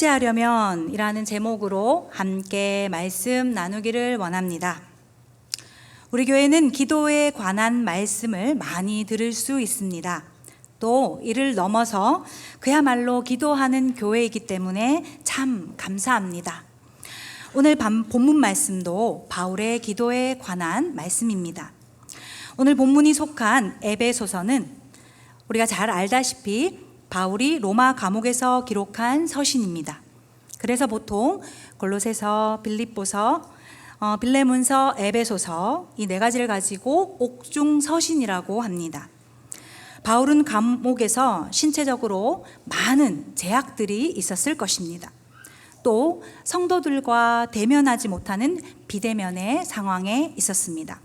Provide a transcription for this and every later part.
하려면 이라는 제목으로 함께 말씀 나누기를 원합니다. 우리 교회는 기도에 관한 말씀을 많이 들을 수 있습니다. 또 이를 넘어서 그야말로 기도하는 교회이기 때문에 참 감사합니다. 오늘 본문 말씀도 바울의 기도에 관한 말씀입니다. 오늘 본문이 속한 에베소서는 우리가 잘 알다시피 바울이 로마 감옥에서 기록한 서신입니다. 그래서 보통 골로새서, 빌립보서, 빌레몬서, 에베소서 이 네 가지를 가지고 옥중 서신이라고 합니다. 바울은 감옥에서 신체적으로 많은 제약들이 있었을 것입니다. 또 성도들과 대면하지 못하는 비대면의 상황에 있었습니다.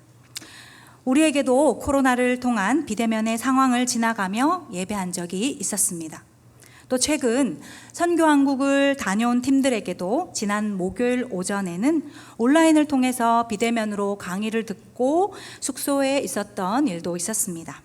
우리에게도 코로나를 통한 비대면의 상황을 지나가며 예배한 적이 있었습니다. 또 최근 선교한국을 다녀온 팀들에게도 지난 목요일 오전에는 온라인을 통해서 비대면으로 강의를 듣고 숙소에 있었던 일도 있었습니다.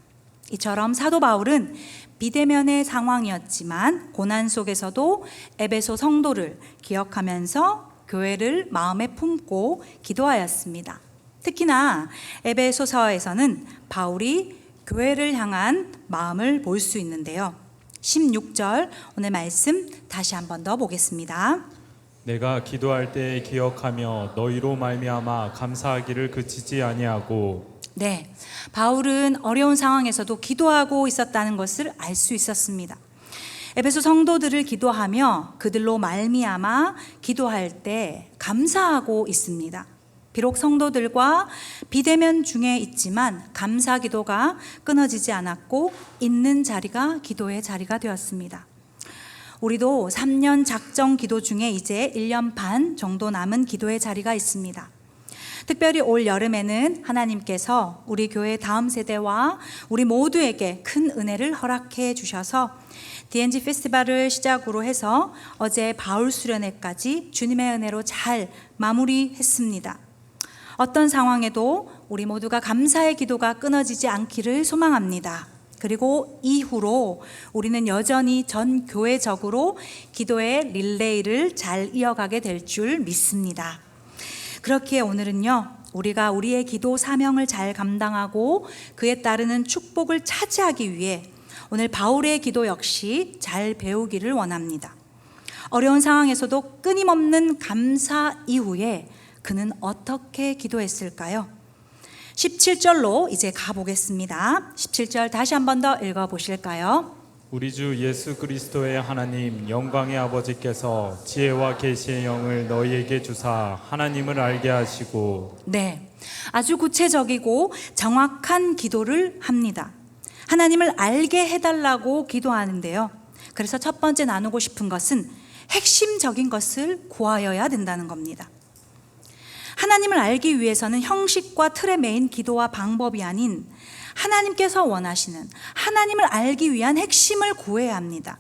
이처럼 사도 바울은 비대면의 상황이었지만 고난 속에서도 에베소 성도를 기억하면서 교회를 마음에 품고 기도하였습니다. 특히나 에베소서에서는 바울이 교회를 향한 마음을 볼 수 있는데요. 16절 오늘 말씀 다시 한 번 더 보겠습니다. 내가 기도할 때 기억하며 너희로 말미암아 감사하기를 그치지 아니하고. 네, 바울은 어려운 상황에서도 기도하고 있었다는 것을 알 수 있었습니다. 에베소 성도들을 기도하며 그들로 말미암아 기도할 때 감사하고 있습니다. 비록 성도들과 비대면 중에 있지만 감사 기도가 끊어지지 않았고 있는 자리가 기도의 자리가 되었습니다. 우리도 3년 작정 기도 중에 이제 1년 반 정도 남은 기도의 자리가 있습니다. 특별히 올 여름에는 하나님께서 우리 교회 다음 세대와 우리 모두에게 큰 은혜를 허락해 주셔서 DNG 페스티벌을 시작으로 해서 어제 바울 수련회까지 주님의 은혜로 잘 마무리했습니다. 어떤 상황에도 우리 모두가 감사의 기도가 끊어지지 않기를 소망합니다. 그리고 이후로 우리는 여전히 전 교회적으로 기도의 릴레이를 잘 이어가게 될 줄 믿습니다. 그렇기에 오늘은요, 우리가 우리의 기도 사명을 잘 감당하고 그에 따르는 축복을 차지하기 위해 오늘 바울의 기도 역시 잘 배우기를 원합니다. 어려운 상황에서도 끊임없는 감사 이후에 그는 어떻게 기도했을까요? 17절로 이제 가보겠습니다. 17절 다시 한 번 더 읽어보실까요? 우리 주 예수 그리스도의 하나님 영광의 아버지께서 지혜와 계시의 영을 너희에게 주사 하나님을 알게 하시고. 네, 아주 구체적이고 정확한 기도를 합니다. 하나님을 알게 해달라고 기도하는데요. 그래서 첫 번째 나누고 싶은 것은 핵심적인 것을 구하여야 된다는 겁니다. 하나님을 알기 위해서는 형식과 틀에 매인 기도와 방법이 아닌 하나님께서 원하시는 하나님을 알기 위한 핵심을 구해야 합니다.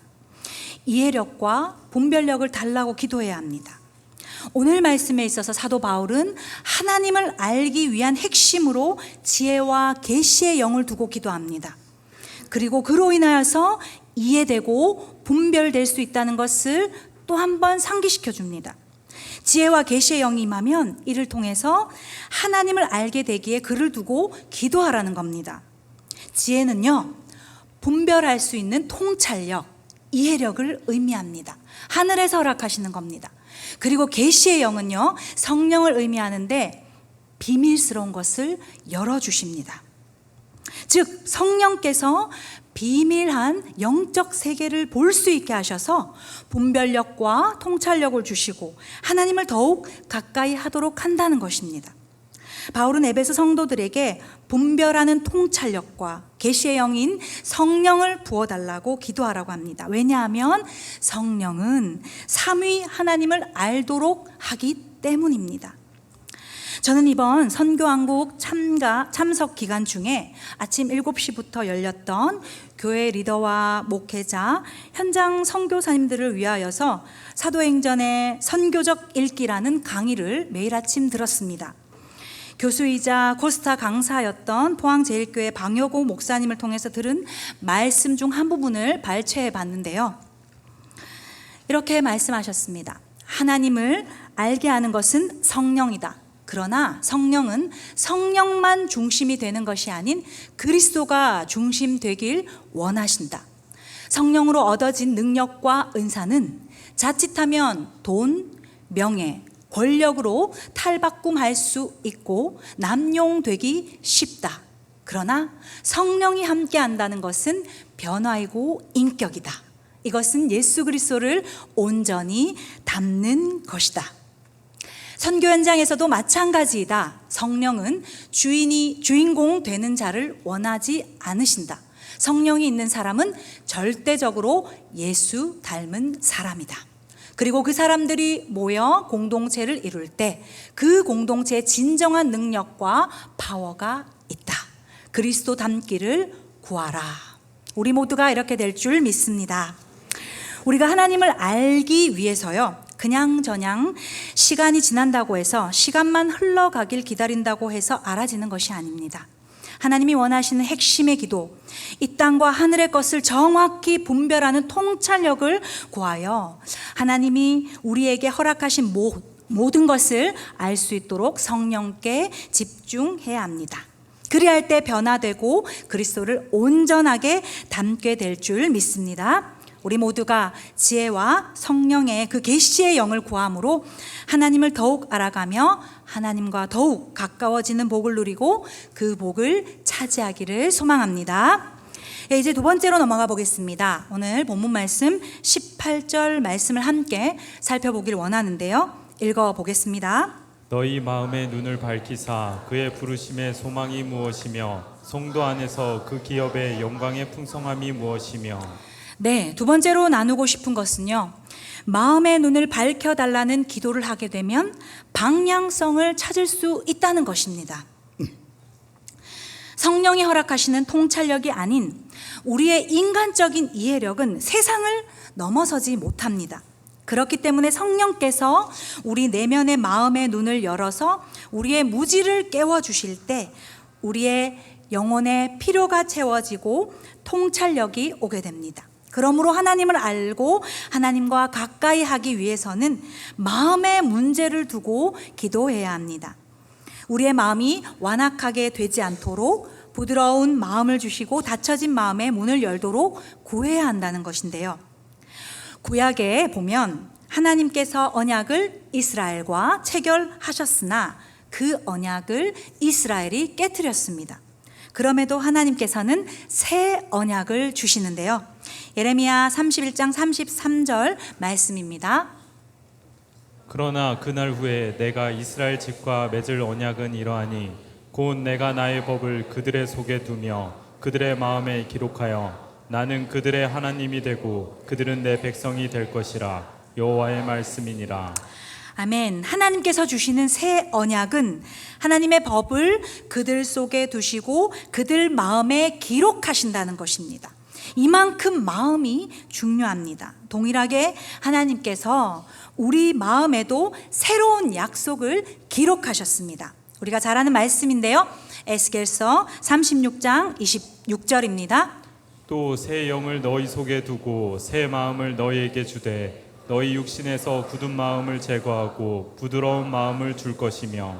이해력과 분별력을 달라고 기도해야 합니다. 오늘 말씀에 있어서 사도 바울은 하나님을 알기 위한 핵심으로 지혜와 계시의 영을 두고 기도합니다. 그리고 그로 인하여서 이해되고 분별될 수 있다는 것을 또 한 번 상기시켜 줍니다. 지혜와 계시의 영이 임하면 이를 통해서 하나님을 알게 되기에 그를 두고 기도하라는 겁니다. 지혜는요, 분별할 수 있는 통찰력, 이해력을 의미합니다. 하늘에서 허락하시는 겁니다. 그리고 계시의 영은요, 성령을 의미하는데 비밀스러운 것을 열어주십니다. 즉 성령께서 비밀한 영적 세계를 볼 수 있게 하셔서 분별력과 통찰력을 주시고 하나님을 더욱 가까이 하도록 한다는 것입니다. 바울은 에베소 성도들에게 분별하는 통찰력과 계시의 영인 성령을 부어달라고 기도하라고 합니다. 왜냐하면 성령은 삼위 하나님을 알도록 하기 때문입니다. 저는 이번 선교한국 참석 기간 중에 아침 7시부터 열렸던 교회 리더와 목회자, 현장 선교사님들을 위하여서 사도행전의 선교적 읽기라는 강의를 매일 아침 들었습니다. 교수이자 코스타 강사였던 포항제일교회 방효고 목사님을 통해서 들은 말씀 중 한 부분을 발췌해 봤는데요. 이렇게 말씀하셨습니다. 하나님을 알게 하는 것은 성령이다. 그러나 성령은 성령만 중심이 되는 것이 아닌 그리스도가 중심 되길 원하신다. 성령으로 얻어진 능력과 은사는 자칫하면 돈, 명예, 권력으로 탈바꿈할 수 있고 남용되기 쉽다. 그러나 성령이 함께 한다는 것은 변화이고 인격이다. 이것은 예수 그리스도를 온전히 담는 것이다. 선교 현장에서도 마찬가지이다. 성령은 주인공 되는 자를 원하지 않으신다. 성령이 있는 사람은 절대적으로 예수 닮은 사람이다. 그리고 그 사람들이 모여 공동체를 이룰 때 그 공동체의 진정한 능력과 파워가 있다. 그리스도 닮기를 구하라. 우리 모두가 이렇게 될 줄 믿습니다. 우리가 하나님을 알기 위해서요, 그냥저냥 시간이 지난다고 해서 시간만 흘러가길 기다린다고 해서 알아지는 것이 아닙니다. 하나님이 원하시는 핵심의 기도, 이 땅과 하늘의 것을 정확히 분별하는 통찰력을 구하여 하나님이 우리에게 허락하신 모든 것을 알 수 있도록 성령께 집중해야 합니다. 그리할 때 변화되고 그리스도를 온전하게 담게 될 줄 믿습니다. 우리 모두가 지혜와 성령의 그 계시의 영을 구함으로 하나님을 더욱 알아가며 하나님과 더욱 가까워지는 복을 누리고 그 복을 차지하기를 소망합니다. 이제 두 번째로 넘어가 보겠습니다. 오늘 본문 말씀 18절 말씀을 함께 살펴보기를 원하는데요. 읽어보겠습니다. 너희 마음의 눈을 밝히사 그의 부르심의 소망이 무엇이며 성도 안에서 그 기업의 영광의 풍성함이 무엇이며. 네, 두 번째로 나누고 싶은 것은요, 마음의 눈을 밝혀달라는 기도를 하게 되면 방향성을 찾을 수 있다는 것입니다. 성령이 허락하시는 통찰력이 아닌 우리의 인간적인 이해력은 세상을 넘어서지 못합니다. 그렇기 때문에 성령께서 우리 내면의 마음의 눈을 열어서 우리의 무지를 깨워주실 때 우리의 영혼의 필요가 채워지고 통찰력이 오게 됩니다. 그러므로 하나님을 알고 하나님과 가까이 하기 위해서는 마음의 문제를 두고 기도해야 합니다. 우리의 마음이 완악하게 되지 않도록 부드러운 마음을 주시고 닫혀진 마음의 문을 열도록 구해야 한다는 것인데요. 구약에 보면 하나님께서 언약을 이스라엘과 체결하셨으나 그 언약을 이스라엘이 깨트렸습니다. 그럼에도 하나님께서는 새 언약을 주시는데요. 예레미야 31장 33절 말씀입니다. 그러나 그날 후에 내가 이스라엘 집과 맺을 언약은 이러하니 곧 내가 나의 법을 그들의 속에 두며 그들의 마음에 기록하여 나는 그들의 하나님이 되고 그들은 내 백성이 될 것이라. 여호와의 말씀이니라. 아멘. 하나님께서 주시는 새 언약은 하나님의 법을 그들 속에 두시고 그들 마음에 기록하신다는 것입니다. 이만큼 마음이 중요합니다. 동일하게 하나님께서 우리 마음에도 새로운 약속을 기록하셨습니다. 우리가 잘 아는 말씀인데요. 에스겔서 36장 26절입니다. 또 새 영을 너희 속에 두고 새 마음을 너희에게 주되 너희 육신에서 굳은 마음을 제거하고 부드러운 마음을 줄 것이며.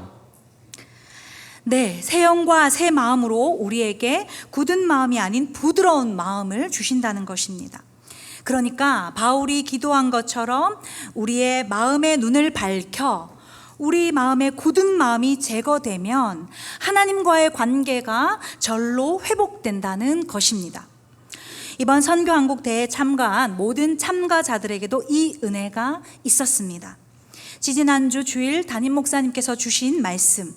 네, 새 영과 새 마음으로 우리에게 굳은 마음이 아닌 부드러운 마음을 주신다는 것입니다. 그러니까 바울이 기도한 것처럼 우리의 마음의 눈을 밝혀 우리 마음의 굳은 마음이 제거되면 하나님과의 관계가 절로 회복된다는 것입니다. 이번 선교한국대회에 참가한 모든 참가자들에게도 이 은혜가 있었습니다. 지지난주 주일 담임 목사님께서 주신 말씀,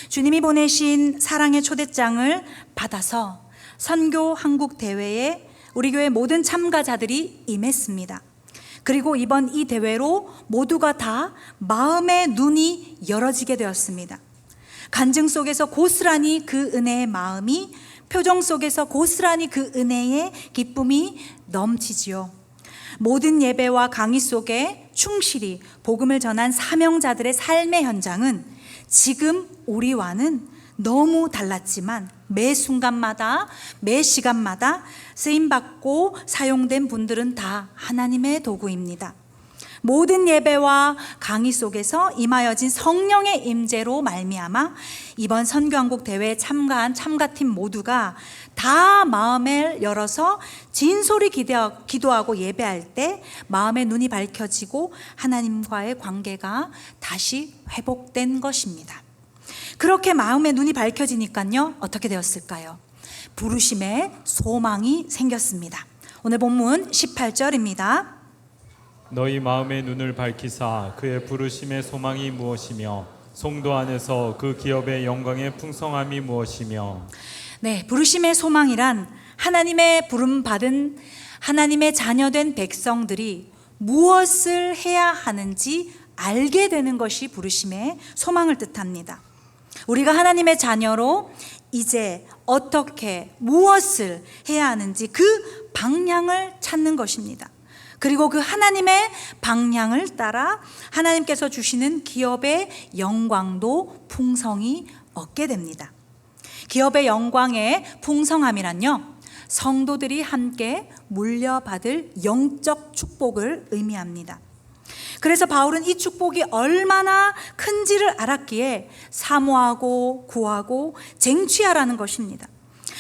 주님이 보내신 사랑의 초대장을 받아서 선교한국대회에 우리 교회 모든 참가자들이 임했습니다. 그리고 이번 이 대회로 모두가 다 마음의 눈이 열어지게 되었습니다. 간증 속에서 고스란히 그 은혜의 마음이, 표정 속에서 고스란히 그 은혜의 기쁨이 넘치지요. 모든 예배와 강의 속에 충실히 복음을 전한 사명자들의 삶의 현장은 지금 우리와는 너무 달랐지만 매 순간마다, 매 시간마다 쓰임받고 사용된 분들은 다 하나님의 도구입니다. 모든 예배와 강의 속에서 임하여진 성령의 임재로 말미암아 이번 선교한국 대회에 참가한 참가팀 모두가 다 마음을 열어서 진솔히 기도하고 예배할 때 마음의 눈이 밝혀지고 하나님과의 관계가 다시 회복된 것입니다. 그렇게 마음의 눈이 밝혀지니까요, 어떻게 되었을까요? 부르심의 소망이 생겼습니다. 오늘 본문 18절입니다. 너희 마음의 눈을 밝히사 그의 부르심의 소망이 무엇이며 성도 안에서 그 기업의 영광의 풍성함이 무엇이며. 네, 부르심의 소망이란 하나님의 부름 받은 하나님의 자녀된 백성들이 무엇을 해야 하는지 알게 되는 것이 부르심의 소망을 뜻합니다. 우리가 하나님의 자녀로 이제 어떻게 무엇을 해야 하는지 그 방향을 찾는 것입니다. 그리고 그 하나님의 방향을 따라 하나님께서 주시는 기업의 영광도 풍성히 얻게 됩니다. 기업의 영광의 풍성함이란요, 성도들이 함께 물려받을 영적 축복을 의미합니다. 그래서 바울은 이 축복이 얼마나 큰지를 알았기에 사모하고 구하고 쟁취하라는 것입니다.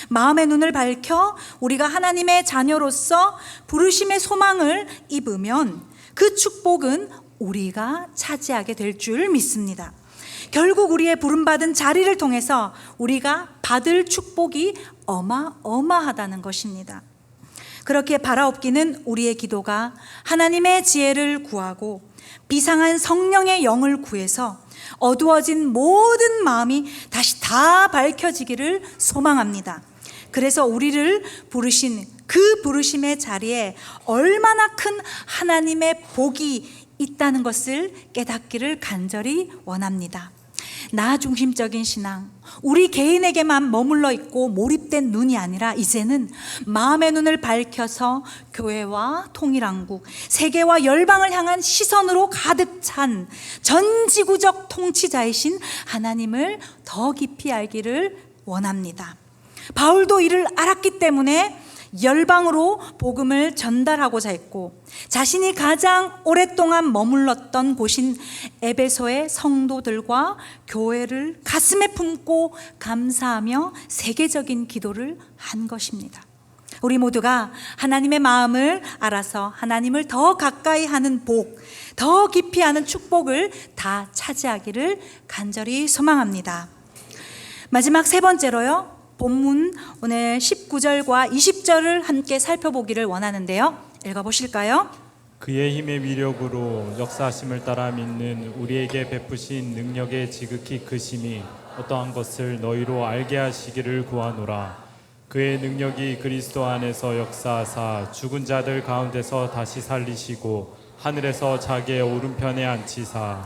마음의 눈을 밝혀 우리가 하나님의 자녀로서 부르심의 소망을 입으면 그 축복은 우리가 차지하게 될 줄 믿습니다. 결국 우리의 부름받은 자리를 통해서 우리가 받을 축복이 어마어마하다는 것입니다. 그렇게 바라옵기는 우리의 기도가 하나님의 지혜를 구하고 비상한 성령의 영을 구해서 어두워진 모든 마음이 다시 다 밝혀지기를 소망합니다. 그래서 우리를 부르신 그 부르심의 자리에 얼마나 큰 하나님의 복이 있다는 것을 깨닫기를 간절히 원합니다. 나 중심적인 신앙, 우리 개인에게만 머물러 있고 몰입된 눈이 아니라 이제는 마음의 눈을 밝혀서 교회와 통일한국, 세계와 열방을 향한 시선으로 가득 찬 전지구적 통치자이신 하나님을 더 깊이 알기를 원합니다. 바울도 이를 알았기 때문에 열방으로 복음을 전달하고자 했고, 자신이 가장 오랫동안 머물렀던 곳인 에베소의 성도들과 교회를 가슴에 품고 감사하며 세계적인 기도를 한 것입니다. 우리 모두가 하나님의 마음을 알아서 하나님을 더 가까이 하는 복, 더 깊이 하는 축복을 다 차지하기를 간절히 소망합니다. 마지막 세 번째로요, 본문 오늘 19절과 20절을 함께 살펴보기를 원하는데요. 읽어보실까요? 그의 힘의 위력으로 역사하심을 따라 믿는 우리에게 베푸신 능력의 지극히 크심이 어떠한 것을 너희로 알게 하시기를 구하노라. 그의 능력이 그리스도 안에서 역사하사 죽은 자들 가운데서 다시 살리시고 하늘에서 자기의 오른편에 앉히사.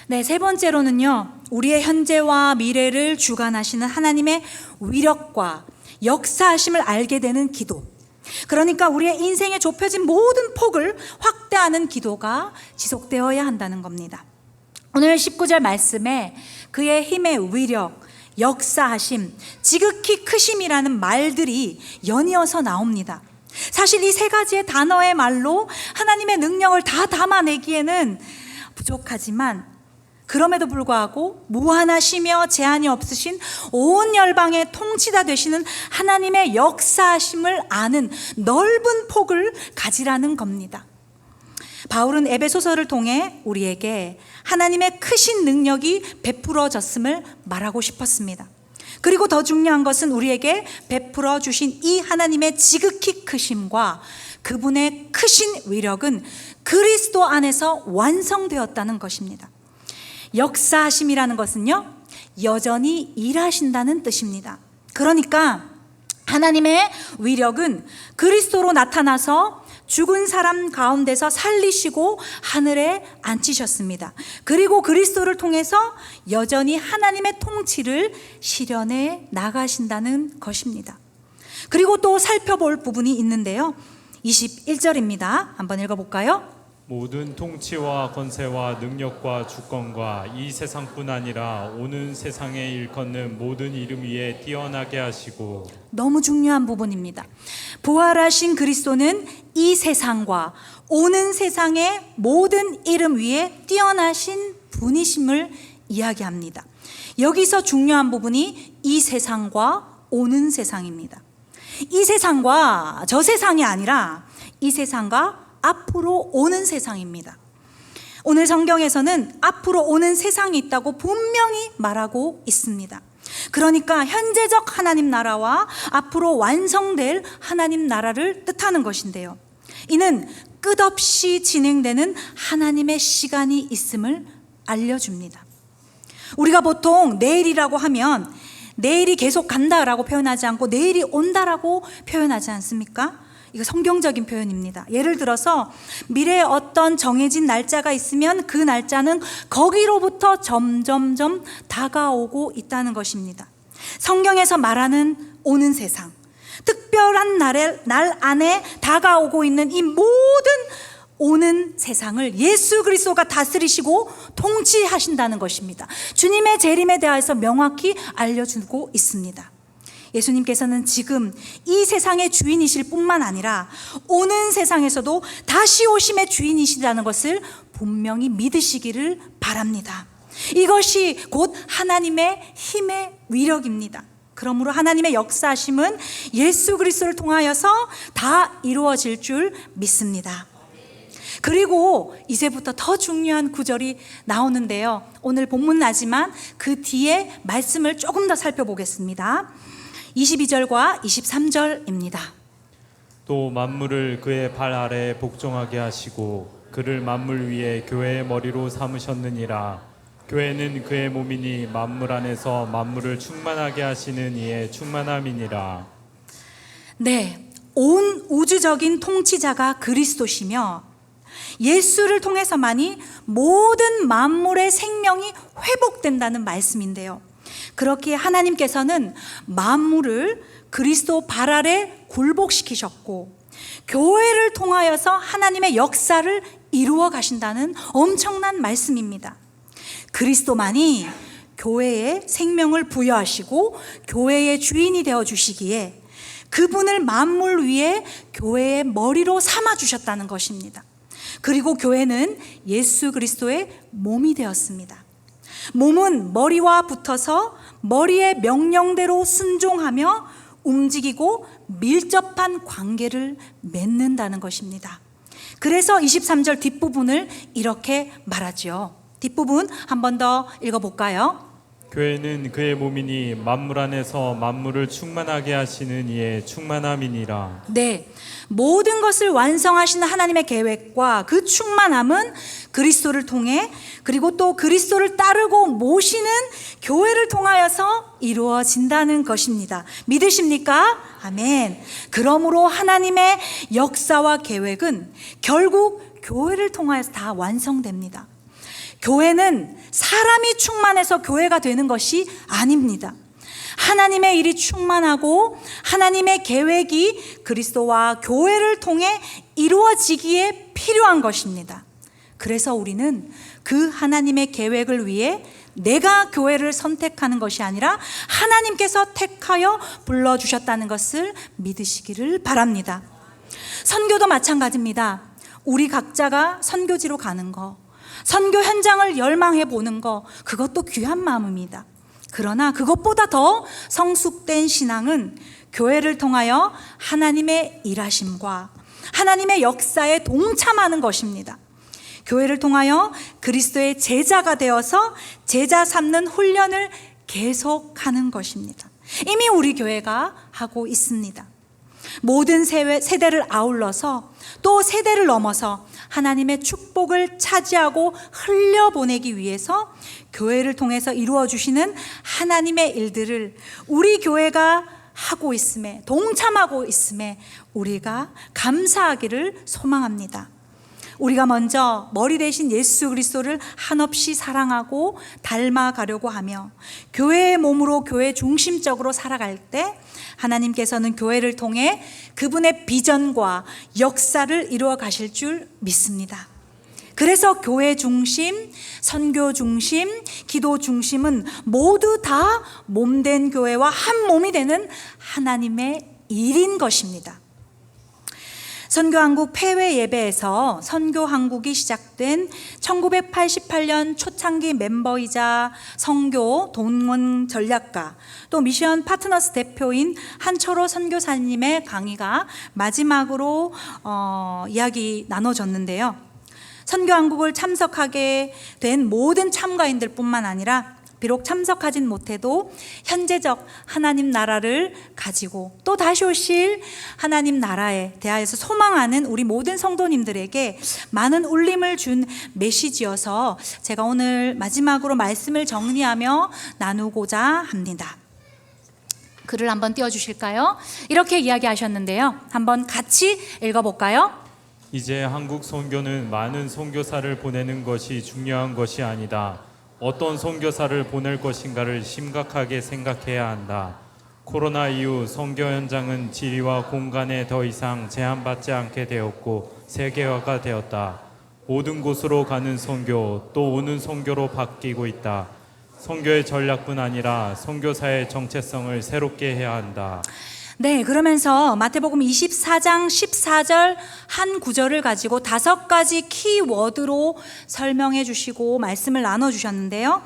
네, 세 번째로는요, 우리의 현재와 미래를 주관하시는 하나님의 위력과 역사하심을 알게 되는 기도. 그러니까 우리의 인생에 좁혀진 모든 폭을 확대하는 기도가 지속되어야 한다는 겁니다. 오늘 19절 말씀에 그의 힘의 위력, 역사하심, 지극히 크심이라는 말들이 연이어서 나옵니다. 사실 이 세 가지의 단어의 말로 하나님의 능력을 다 담아내기에는 부족하지만, 그럼에도 불구하고 무한하시며 제한이 없으신 온 열방의 통치자 되시는 하나님의 역사하심을 아는 넓은 폭을 가지라는 겁니다. 바울은 에베소서를 통해 우리에게 하나님의 크신 능력이 베풀어졌음을 말하고 싶었습니다. 그리고 더 중요한 것은 우리에게 베풀어 주신 이 하나님의 지극히 크심과 그분의 크신 위력은 그리스도 안에서 완성되었다는 것입니다. 역사하심이라는 것은요, 여전히 일하신다는 뜻입니다. 그러니까 하나님의 위력은 그리스도로 나타나서 죽은 사람 가운데서 살리시고 하늘에 앉히셨습니다. 그리고 그리스도를 통해서 여전히 하나님의 통치를 실현해 나가신다는 것입니다. 그리고 또 살펴볼 부분이 있는데요, 21절입니다. 한번 읽어볼까요? 모든 통치와 권세와 능력과 주권과 이 세상뿐 아니라 오는 세상에 일컫는 모든 이름 위에 뛰어나게 하시고. 너무 중요한 부분입니다. 부활하신 그리스도는 이 세상과 오는 세상의 모든 이름 위에 뛰어나신 분이심을 이야기합니다. 여기서 중요한 부분이 이 세상과 오는 세상입니다. 이 세상과 저 세상이 아니라 이 세상과 앞으로 오는 세상입니다. 오늘 성경에서는 앞으로 오는 세상이 있다고 분명히 말하고 있습니다. 그러니까 현재적 하나님 나라와 앞으로 완성될 하나님 나라를 뜻하는 것인데요. 이는 끝없이 진행되는 하나님의 시간이 있음을 알려줍니다. 우리가 보통 내일이라고 하면 내일이 계속 간다라고 표현하지 않고 내일이 온다라고 표현하지 않습니까? 이거 성경적인 표현입니다. 예를 들어서 미래에 어떤 정해진 날짜가 있으면 그 날짜는 거기로부터 점점점 다가오고 있다는 것입니다. 성경에서 말하는 오는 세상, 특별한 날 안에 다가오고 있는 이 모든 오는 세상을 예수 그리스도가 다스리시고 통치하신다는 것입니다. 주님의 재림에 대해서 명확히 알려주고 있습니다. 예수님께서는 지금 이 세상의 주인이실 뿐만 아니라 오는 세상에서도 다시 오심의 주인이시라는 것을 분명히 믿으시기를 바랍니다. 이것이 곧 하나님의 힘의 위력입니다. 그러므로 하나님의 역사하심은 예수 그리스도를 통하여서 다 이루어질 줄 믿습니다. 그리고 이제부터 더 중요한 구절이 나오는데요. 오늘 본문은 나지만 그 뒤에 말씀을 조금 더 살펴보겠습니다. 22절과 23절입니다. 또 만물을 그의 발 아래에 복종하게 하시고 그를 만물 위에 교회의 머리로 삼으셨느니라. 교회는 그의 몸이니 만물 안에서 만물을 충만하게 하시는 이의 충만함이니라. 네, 온 우주적인 통치자가 그리스도시며 예수를 통해서만이 모든 만물의 생명이 회복된다는 말씀인데요. 그렇게 하나님께서는 만물을 그리스도 발 아래 굴복시키셨고 교회를 통하여서 하나님의 역사를 이루어 가신다는 엄청난 말씀입니다. 그리스도만이 교회에 생명을 부여하시고 교회의 주인이 되어 주시기에 그분을 만물 위에 교회의 머리로 삼아 주셨다는 것입니다. 그리고 교회는 예수 그리스도의 몸이 되었습니다. 몸은 머리와 붙어서 머리의 명령대로 순종하며 움직이고 밀접한 관계를 맺는다는 것입니다. 그래서 23절 뒷부분을 이렇게 말하죠. 뒷부분 한 번 더 읽어볼까요? 교회는 그의 몸이니 만물 안에서 만물을 충만하게 하시는 이의 충만함이니라. 네, 모든 것을 완성하시는 하나님의 계획과 그 충만함은 그리스도를 통해 그리고 또 그리스도를 따르고 모시는 교회를 통하여서 이루어진다는 것입니다. 믿으십니까? 아멘. 그러므로 하나님의 역사와 계획은 결국 교회를 통하여서 다 완성됩니다. 교회는 사람이 충만해서 교회가 되는 것이 아닙니다. 하나님의 일이 충만하고 하나님의 계획이 그리스도와 교회를 통해 이루어지기에 필요한 것입니다. 그래서 우리는 그 하나님의 계획을 위해 내가 교회를 선택하는 것이 아니라 하나님께서 택하여 불러주셨다는 것을 믿으시기를 바랍니다. 선교도 마찬가지입니다. 우리 각자가 선교지로 가는 거, 선교 현장을 열망해 보는 거, 그것도 귀한 마음입니다. 그러나 그것보다 더 성숙된 신앙은 교회를 통하여 하나님의 일하심과 하나님의 역사에 동참하는 것입니다. 교회를 통하여 그리스도의 제자가 되어서 제자 삼는 훈련을 계속하는 것입니다. 이미 우리 교회가 하고 있습니다. 모든 세대를 아울러서 또 세대를 넘어서 하나님의 축복을 차지하고 흘려보내기 위해서 교회를 통해서 이루어 주시는 하나님의 일들을 우리 교회가 하고 있음에, 동참하고 있음에 우리가 감사하기를 소망합니다. 우리가 먼저 머리 대신 예수 그리스도를 한없이 사랑하고 닮아가려고 하며 교회의 몸으로 교회 중심적으로 살아갈 때 하나님께서는 교회를 통해 그분의 비전과 역사를 이루어 가실 줄 믿습니다. 그래서 교회 중심, 선교 중심, 기도 중심은 모두 다 몸된 교회와 한 몸이 되는 하나님의 일인 것입니다. 선교한국 폐회 예배에서 선교한국이 시작된 1988년 초창기 멤버이자 선교 동원 전략가 또 미션 파트너스 대표인 한철호 선교사님의 강의가 마지막으로 이야기 나눠졌는데요. 선교한국을 참석하게 된 모든 참가인들 뿐만 아니라 비록 참석하진 못해도 현재적 하나님 나라를 가지고 또 다시 오실 하나님 나라에 대하여서 소망하는 우리 모든 성도님들에게 많은 울림을 준 메시지여서 제가 오늘 마지막으로 말씀을 정리하며 나누고자 합니다. 글을 한번 띄워주실까요? 이렇게 이야기하셨는데요. 한번 같이 읽어볼까요? 이제 한국 선교는 많은 선교사를 보내는 것이 중요한 것이 아니다. 어떤 선교사를 보낼 것인가를 심각하게 생각해야 한다. 코로나 이후 선교 현장은 지리와 공간에 더 이상 제한받지 않게 되었고 세계화가 되었다. 모든 곳으로 가는 선교, 또 오는 선교로 바뀌고 있다. 선교의 전략뿐 아니라 선교사의 정체성을 새롭게 해야 한다. 네, 그러면서 마태복음 24장 14절 한 구절을 가지고 5가지 키워드로 설명해 주시고 말씀을 나눠 주셨는데요.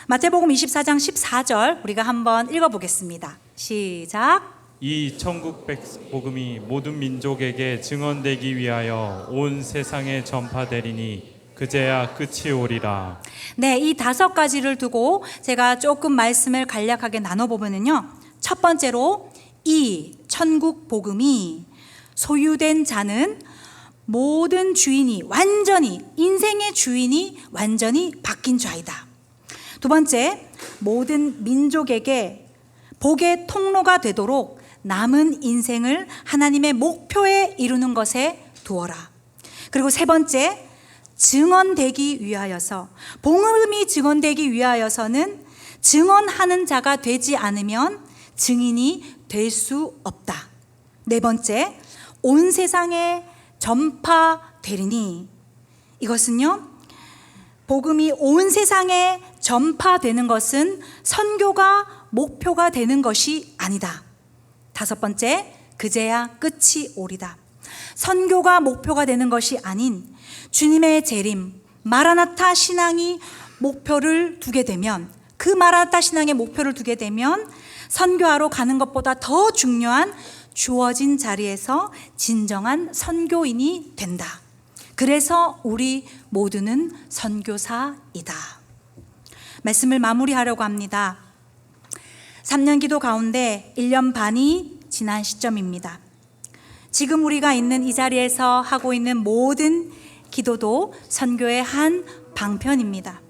마태복음 24장 14절 우리가 한번 읽어보겠습니다. 시작. 이 천국 복음이 모든 민족에게 증언되기 위하여 온 세상에 전파되리니 그제야 끝이 오리라. 네, 이 5가지를 두고 제가 조금 말씀을 간략하게 나눠보면요. 첫 번째로 이 천국 복음이 소유된 자는 모든 주인이 완전히 인생의 주인이 완전히 바뀐 자이다. 두 번째, 모든 민족에게 복의 통로가 되도록 남은 인생을 하나님의 목표에 이루는 것에 두어라. 그리고 세 번째, 증언되기 위하여서 복음이 증언되기 위하여서는 증언하는 자가 되지 않으면 증인이 될 수 없다. 네 번째, 온 세상에 전파되리니 이것은요, 복음이 온 세상에 전파되는 것은 선교가 목표가 되는 것이 아니다. 다섯 번째, 그제야 끝이 오리다. 선교가 목표가 되는 것이 아닌 주님의 재림, 마라나타 신앙이 목표를 두게 되면 그 마라나타 신앙의 목표를 두게 되면 선교하러 가는 것보다 더 중요한 주어진 자리에서 진정한 선교인이 된다. 그래서 우리 모두는 선교사이다. 말씀을 마무리하려고 합니다. 3년 기도 가운데 1년 반이 지난 시점입니다. 지금 우리가 있는 이 자리에서 하고 있는 모든 기도도 선교의 한 방편입니다.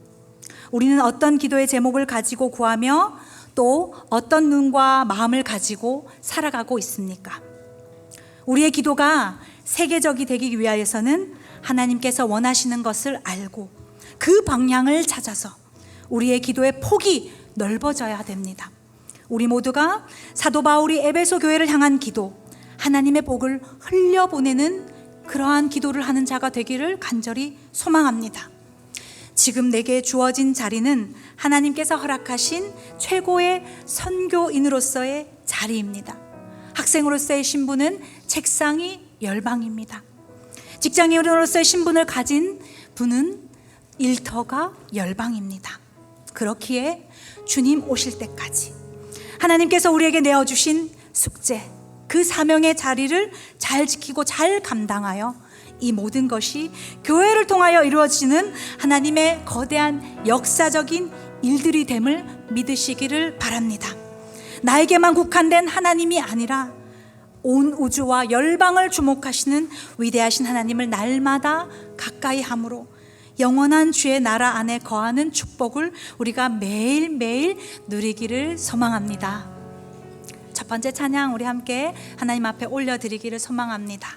우리는 어떤 기도의 제목을 가지고 구하며 또 어떤 눈과 마음을 가지고 살아가고 있습니까? 우리의 기도가 세계적이 되기 위하여서는 하나님께서 원하시는 것을 알고 그 방향을 찾아서 우리의 기도의 폭이 넓어져야 됩니다. 우리 모두가 사도 바울이 에베소 교회를 향한 기도, 하나님의 복을 흘려보내는 그러한 기도를 하는 자가 되기를 간절히 소망합니다. 지금 내게 주어진 자리는 하나님께서 허락하신 최고의 선교인으로서의 자리입니다. 학생으로서의 신분은 책상이 열방입니다. 직장인으로서의 신분을 가진 분은 일터가 열방입니다. 그렇기에 주님 오실 때까지 하나님께서 우리에게 내어주신 숙제, 그 사명의 자리를 잘 지키고 잘 감당하여 이 모든 것이 교회를 통하여 이루어지는 하나님의 거대한 역사적인 일들이 됨을 믿으시기를 바랍니다. 나에게만 국한된 하나님이 아니라 온 우주와 열방을 주목하시는 위대하신 하나님을 날마다 가까이 함으로 영원한 주의 나라 안에 거하는 축복을 우리가 매일매일 누리기를 소망합니다. 첫 번째 찬양 우리 함께 하나님 앞에 올려드리기를 소망합니다.